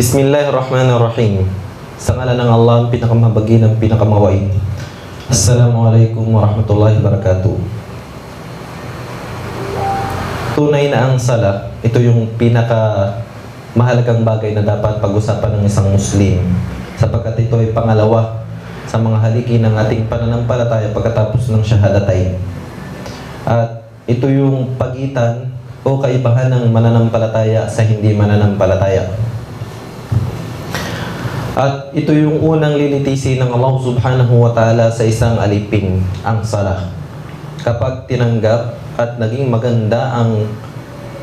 Bismillahirrahmanirrahim. Sa ngalan ng Allah, ang pinakamabagi ng pinakamawain. Assalamualaikum warahmatullahi wabarakatuh. Tunay na ang sala, ito yung mahalagang bagay na dapat pag-usapan ng isang Muslim, sapagkat ito ay pangalawa sa mga haligi ng ating pananampalataya pagkatapos ng syahadatain. At ito yung pagitan o kaibahan ng mananampalataya sa hindi mananampalataya. At ito yung unang lilitisin ng Allah subhanahu wa ta'ala sa isang alipin, ang sala. Kapag tinanggap at naging maganda ang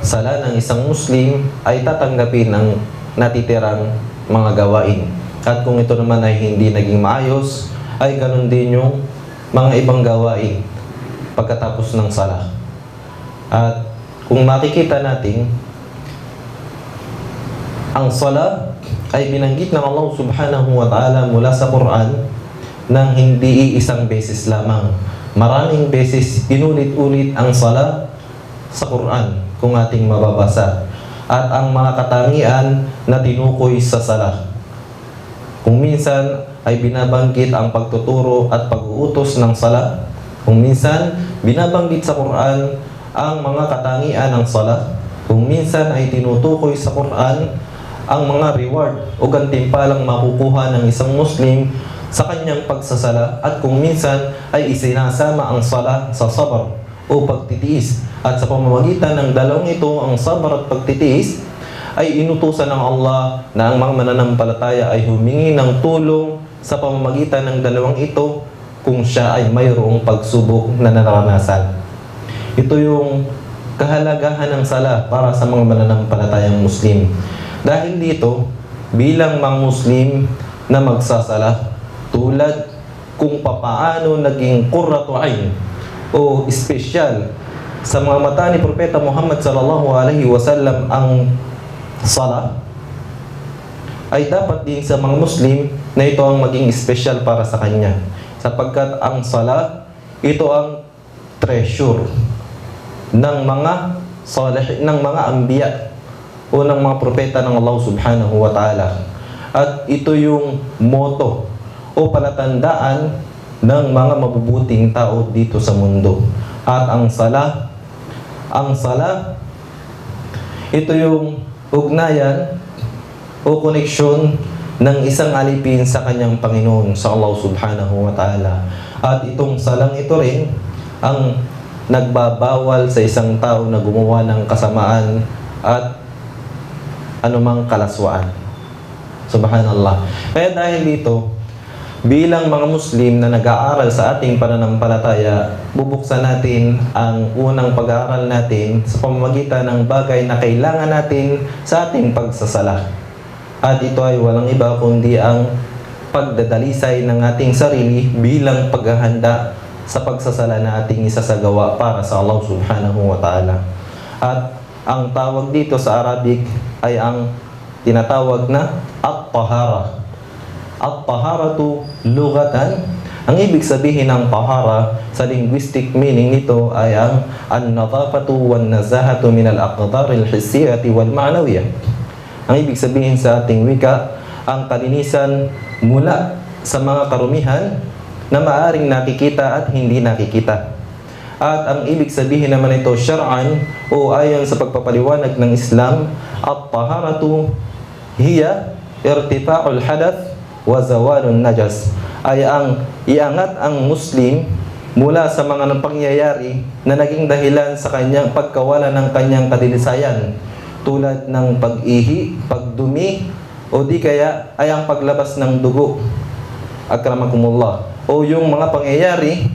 sala ng isang Muslim, ay tatanggapin ang natitirang mga gawain. At kung ito naman ay hindi naging maayos, ay ganun din yung mga ibang gawain pagkatapos ng sala. At kung makikita natin, ang sala ay binanggit ng Allah subhanahu wa ta'ala mula sa Quran nang hindi isang beses lamang. Maraming beses inulit-ulit ang sala sa Quran kung ating mababasa. At ang mga katangian na tinukoy sa sala. Kung minsan ay binabanggit ang pagtuturo at pag-uutos ng sala. Kung minsan binabanggit sa Quran ang mga katangian ng sala. Kung minsan ay tinutukoy sa Quran ang mga reward o gantimpalang makukuha ng isang Muslim sa kanyang pagsasala, at kung minsan ay isinasama ang sala sa sabar o pagtitiis, at sa pamamagitan ng dalawang ito, ang sabar at pagtitiis, ay inutusan ng Allah na ang mga mananampalataya ay humingi ng tulong sa pamamagitan ng dalawang ito kung siya ay mayroong pagsubok na naranasan. Ito yung kahalagahan ng sala para sa mga mananampalatayang Muslim. Dahil dito, bilang mga Muslim na magsasala, tulad kung papaano naging qurratu ayn o espesyal sa mga mata ni Propeta Muhammad sallallahu alaihi wasallam ang sala, ay dapat din sa mga Muslim na ito ang maging espesyal para sa kanya, sapagkat ang sala, ito ang treasure ng mga salih, ng mga anbiya o ng mga propeta ng Allah subhanahu wa ta'ala. At ito yung motto o palatandaan ng mga mabubuting tao dito sa mundo. At ang sala, ito yung ugnayan o koneksyon ng isang alipin sa kanyang Panginoon, sa Allah subhanahu wa ta'ala. At itong salang ito rin ang nagbabawal sa isang tao na gumawa ng kasamaan at anumang kalaswaan. Subhanallah. Kaya dahil dito, bilang mga Muslim na nag-aaral sa ating pananampalataya, bubuksan natin ang unang pag-aaral natin sa pamamagitan ng bagay na kailangan natin sa ating pagsasala. At ito ay walang iba kundi ang pagdadalisay ng ating sarili bilang paghahanda sa pagsasala na ating isasagawa para sa Allah subhanahu wa ta'ala. At ang tawag dito sa Arabic ay ang tinatawag na at-tahara. At-taharatu lugatan, ang ibig sabihin ng tahara sa linguistic meaning nito ay ang an-nadhafatu wan-nazahatu min al-aqdar al-hissiyati wal-ma'nawiyah. Ang ibig sabihin sa ating wika, ang kalinisan mula sa mga karumihan na maaring nakikita at hindi nakikita. At ang ibig sabihin naman ito syar'an o ayon sa pagpapaliwanag ng Islam, at-taharatu hiya irtifa'ul hadath wa zawalun najas, ay ang iangat ang Muslim mula sa mga pangyayari na naging dahilan sa kanyang pagkawala ng kanyang kadilisayan, tulad ng pag-ihi, pagdumi, o di kaya ay ang paglabas ng dugo, akramakumullah, o yung mga pangyayari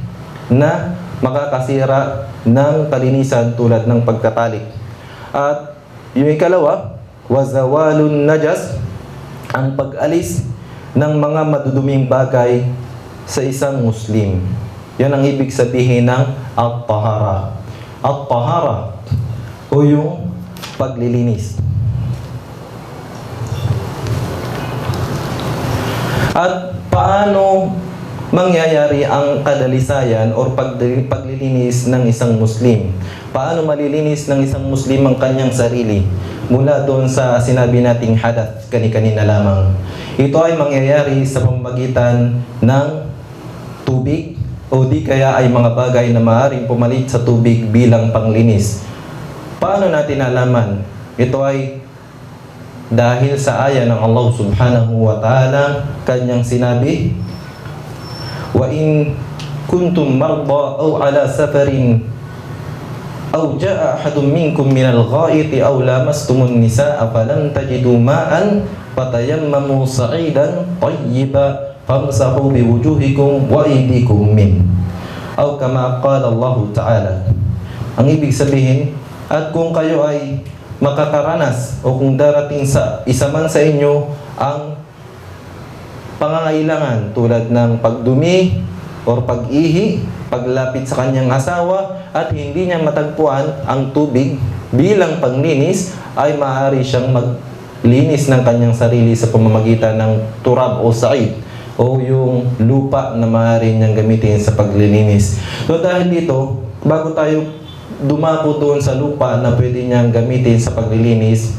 na makakasira ng kalinisan tulad ng pagkatalik. At yung ikalawa, wazawalun najas, ang pag-alis ng mga maduduming bagay sa isang Muslim. Yan ang ibig sabihin ng at-tahara. At-tahara o yung paglilinis. At paano mangyayari ang kadalisayan o paglilinis ng isang Muslim? Paano malilinis ng isang Muslim ang kanyang sarili? mula doon sa sinabi nating hadath kani-kanina lamang. Ito ay mangyayari sa pamamagitan ng tubig o di kaya ay mga bagay na maaaring pumalit sa tubig bilang panglinis. Paano natin nalaman? Ito ay dahil sa aya ng Allah subhanahu wa ta'ala, kanyang sinabi, wa in kuntum marda aw ala safarin aw jaa ahadun minkum minal ghaiti aw lamastumun nisaa falam tajidu ma'an fatayammamu sa'idan tayyiban famsahu biwujuhikum wa aydikum min, aw kama qala Allah ta'ala. Ang ibig sabihin, at kung kayo ay makakaranas o kung darating sa isa man sa inyo ang pangangailangan tulad ng pagdumi or pag-ihi, paglapit sa kanyang asawa at hindi niya matagpuan ang tubig bilang paglinis, ay maaari siyang maglinis ng kanyang sarili sa pamamagitan ng turab o sa'id o yung lupa na maaari niyang gamitin sa paglilinis. So dahil dito, bago tayo dumako doon sa lupa na pwede niyang gamitin sa paglilinis,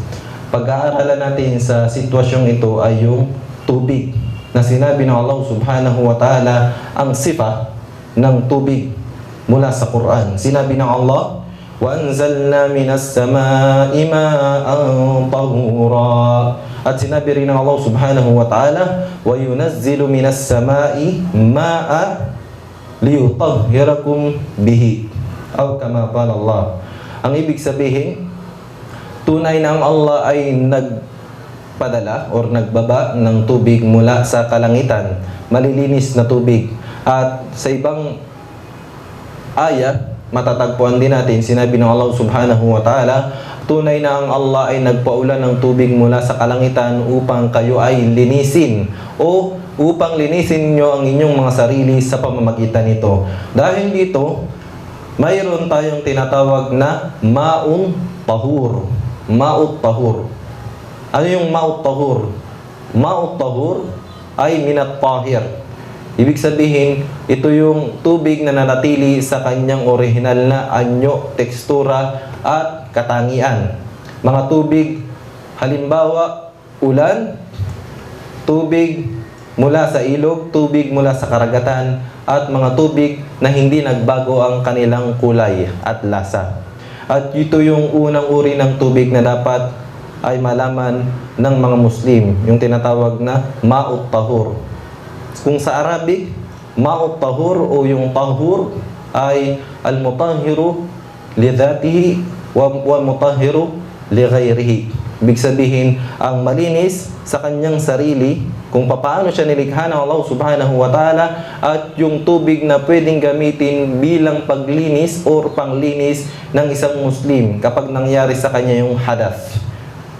pag-aaralan natin sa sitwasyong ito ay yung tubig na sinabi ng Allah subhanahu wa ta'ala ang sifa ng tubig mula sa Quran. Sinabi ng Allah, وَأَنزَلْنَا مِنَ السَّمَاءِ مَاءً طَهُورًا. At sinabi rin ng Allah subhanahu wa ta'ala, وَيُنَزِّلُ مِنَ السَّمَاءِ مَاءً لِيُطَهِّرَكُمْ بِهِ, aw kama qala Allah. Ang ibig sabihin, tunay na ang Allah ay nagpadala or nagbaba ng tubig mula sa kalangitan, malilinis na tubig. At sa ibang ayat, matatagpuan din natin, sinabi ng Allah subhanahu wa ta'ala, tunay na ang Allah ay nagpaulan ng tubig mula sa kalangitan upang kayo ay linisin o upang linisin nyo ang inyong mga sarili sa pamamagitan nito. Dahil dito, mayroon tayong tinatawag na ma'un tahur. Ma'ut tahur. Ano yung ma'ut tahur? Ma'ut tahur ay minat tahir. Ibig sabihin, ito yung tubig na nanatili sa kanyang orihinal na anyo, tekstura at katangian. Mga tubig, halimbawa, ulan, tubig mula sa ilog, tubig mula sa karagatan, at mga tubig na hindi nagbago ang kanilang kulay at lasa. At ito yung unang uri ng tubig na dapat ay malaman ng mga Muslim, yung tinatawag na ma'ut tahur. Kung sa Arabic, ma'ut tahur o yung tahur ay al-mutahhiru li dhatihi wa mutahhiru li ghairihi. Ibig sabihin, ang malinis sa kanyang sarili, kung paano siya nilikha ng Allah subhanahu wa ta'ala, at yung tubig na pwedeng gamitin bilang paglinis or panglinis ng isang Muslim kapag nangyari sa kanya yung hadath.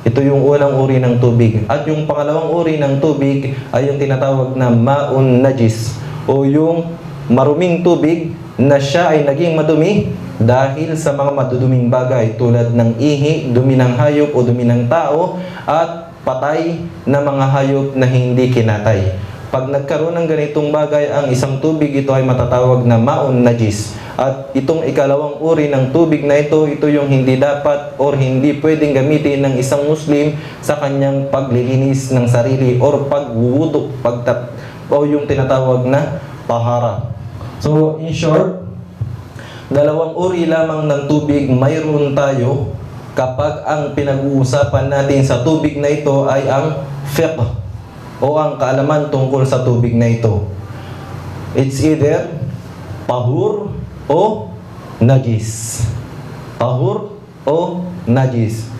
Ito yung unang uri ng tubig. At yung pangalawang uri ng tubig ay yung tinatawag na ma'un najis o yung maruming tubig na siya ay naging madumi dahil sa mga maduduming bagay tulad ng ihi, dumi ng hayop o dumi ng tao at patay na mga hayop na hindi kinatay. Pag nagkaroon ng ganitong bagay ang isang tubig, ito ay matatawag na ma'un najis. At itong ikalawang uri ng tubig na ito yung hindi dapat or hindi pwedeng gamitin ng isang Muslim sa kanyang paglilinis ng sarili or pagwuwuduk, o yung tinatawag na tahara. So, in short, dalawang uri lamang ng tubig mayroon tayo kapag ang pinag-uusapan natin sa tubig na ito ay ang fiqh o ang kaalaman tungkol sa tubig na ito. It's either tahur o najis. Tahur o najis.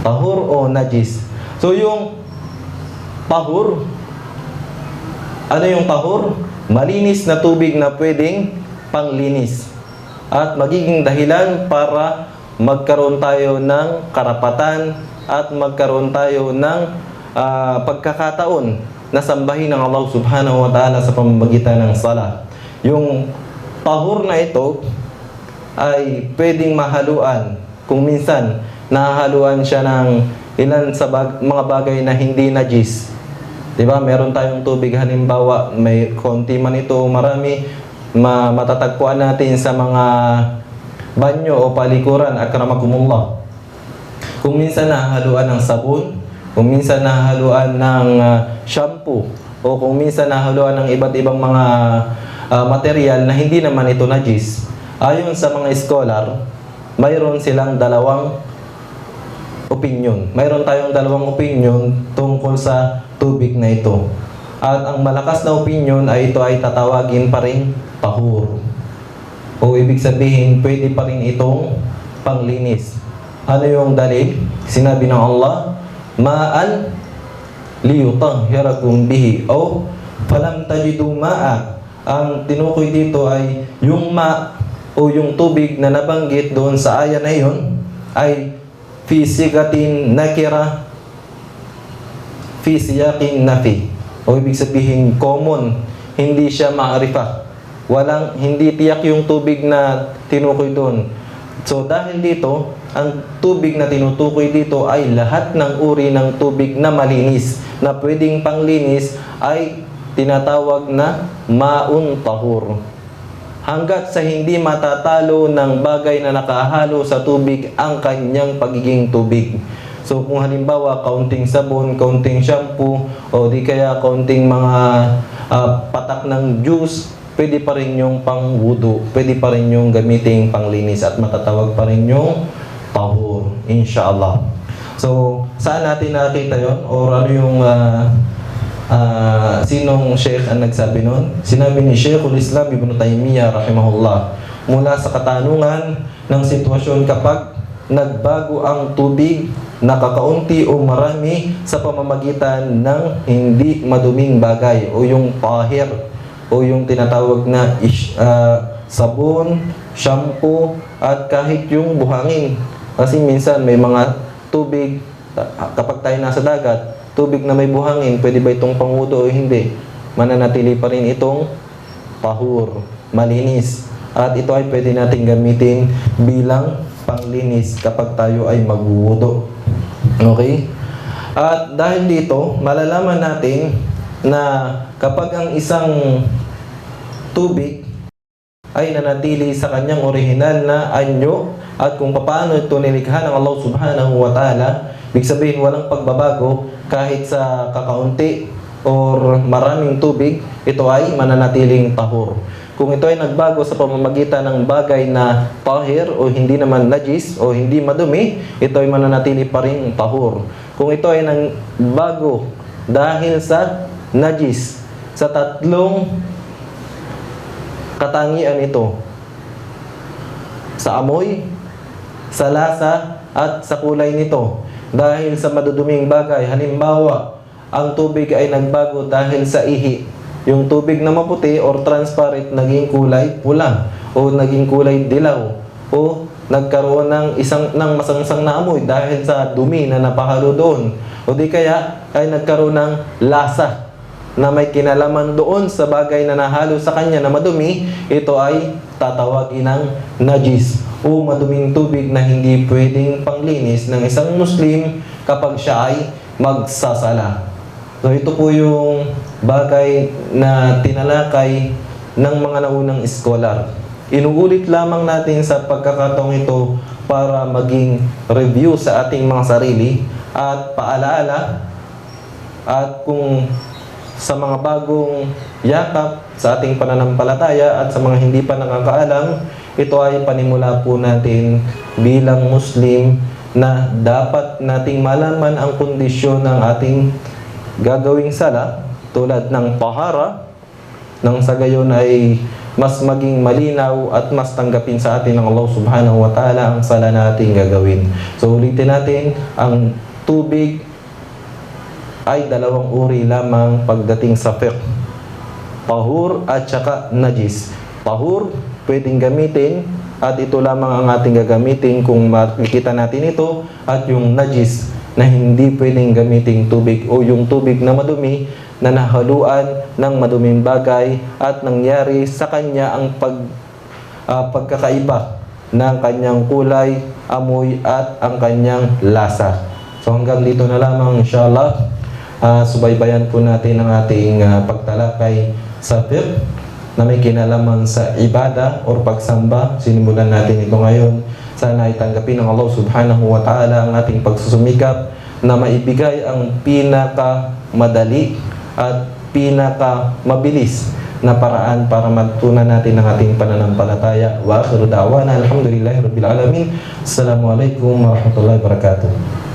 Tahur o najis. So yung tahur, ano yung tahur? Malinis na tubig na pwedeng panglinis at magiging dahilan para magkaroon tayo ng karapatan at magkaroon tayo ng pagkakataon na sambahin ng Allah subhanahu wa ta'ala sa pamamagitan ng salat. Yung tahur na ito ay pwedeng mahaluan. Kung minsan, nahahaluan siya ng ilan sa mga bagay na hindi najis. Diba? Meron tayong tubig, halimbawa, may konti man ito, marami, matatagpuan natin sa mga banyo o palikuran, akramakumullah. Kung minsan nahahaluan ng sabon, kung minsan nahahaluan ng shampoo, o kung minsan nahahaluan ng iba't ibang mga material na hindi naman ito najis, ayon sa mga scholar, mayroon silang dalawang opinion. Mayroon tayong dalawang opinion tungkol sa tubig na ito. At ang malakas na opinion ay ito ay tatawagin pa rin tahur. O ibig sabihin, pwede pa rin itong panglinis. Ano yung dalil? Sinabi ng Allah, ma'an liyutahhirakum bihi o falam tajidu ma'a. Ang tinukoy dito ay yung o yung tubig na nabanggit doon sa aya na yun ay fi sigatin nakira fi siyaqin nafi. O ibig sabihin common, hindi siya ma'arifa. Hindi tiyak yung tubig na tinukoy doon. So dahil dito, ang tubig na tinutukoy dito ay lahat ng uri ng tubig na malinis, na pwedeng panglinis, ay tinatawag na ma'un tahur. Hanggat sa hindi matatalo ng bagay na nakahalo sa tubig ang kanyang pagiging tubig. So kung halimbawa kaunting sabon, kaunting shampoo, o di kaya kaunting mga patak ng juice, pwede pa rin yung pang-wudu, pwede pa rin yung gamiting panglinis at matatawag pa rin yung tahur, inshallah. So saan natin nakita yon? Or ano yung sinong sheikh ang nagsabi nun? Sinabi ni Sheikhul Islam Ibn Taymiyyah rahimahullah, mula sa katanungan ng sitwasyon kapag nagbago ang tubig, nakakaunti o marami sa pamamagitan ng hindi maduming bagay o yung tahir o yung tinatawag na sabon, shampoo at kahit yung buhangin. Kasi minsan may mga tubig, kapag tayo nasa dagat, tubig na may buhangin, pwede ba itong pangudo o hindi? Mananatili pa rin itong tahur, malinis. At ito ay pwede natin gamitin bilang panglinis kapag tayo ay magwudo. Okay? At dahil dito, malalaman natin na kapag ang isang tubig ay nanatili sa kanyang orihinal na anyo at kung paano ito nilikha ng Allah subhanahu wa ta'ala, ibig sabihin walang pagbabago kahit sa kakaunti or maraming tubig, ito ay mananatiling tahur. Kung ito ay nagbago sa pamamagitan ng bagay na tahir o hindi naman najis o hindi madumi, ito ay mananatili pa rin tahur. Kung ito ay nagbago dahil sa najis, sa tatlong katangian ito, sa amoy, sa lasa, at sa kulay nito, dahil sa maduduming bagay, halimbawa, ang tubig ay nagbago dahil sa ihi, yung tubig na maputi or transparent naging kulay pula o naging kulay dilaw o nagkaroon ng masangsang na amoy dahil sa dumi na napahalo doon o di kaya ay nagkaroon ng lasa na may kinalaman doon sa bagay na nahalo sa kanya na madumi, ito ay tatawagin ng najis o maduming tubig na hindi pwedeng panglinis ng isang Muslim kapag siya ay magsasala. So ito po yung bagay na tinalakay ng mga naunang scholar. Inuulit lamang natin sa pagkakataong ito para maging review sa ating mga sarili at paalaala, at kung sa mga bagong yakap sa ating pananampalataya at sa mga hindi pa nakakaalam, ito ay panimula po natin bilang Muslim na dapat nating malaman ang kondisyon ng ating gagawing sala tulad ng tahara, nang sa gayon ay mas maging malinaw at mas tanggapin sa atin ng Allah subhanahu wa ta'ala ang sala nating gagawin. So ulitin natin, ang tubig ay dalawang uri lamang pagdating sa fiqh, tahur at saka najis. Tahur pwedeng gamitin at ito lamang ang ating gagamitin kung makikita natin ito, at yung najis na hindi pwedeng gamiting tubig o yung tubig na madumi na nahaluan ng maduming bagay at nangyari sa kanya ang pagkakaiba ng kanyang kulay, amoy at ang kanyang lasa. So hanggang dito na lamang inshallah. Subaybayan po natin ang ating pagtalakay sa fiqh na may kinalaman sa ibada or pagsamba. Sinimulan natin ito ngayon. Sana ay tanggapin ng Allah subhanahu wa ta'ala ang ating pagsusumikap na maibigay ang pinaka-madali at pinaka-mabilis na paraan para matutunan natin ang ating pananampalataya. Wa akhiru da'wana alhamdulillahi rabbil alamin. Assalamualaikum warahmatullahi wabarakatuh.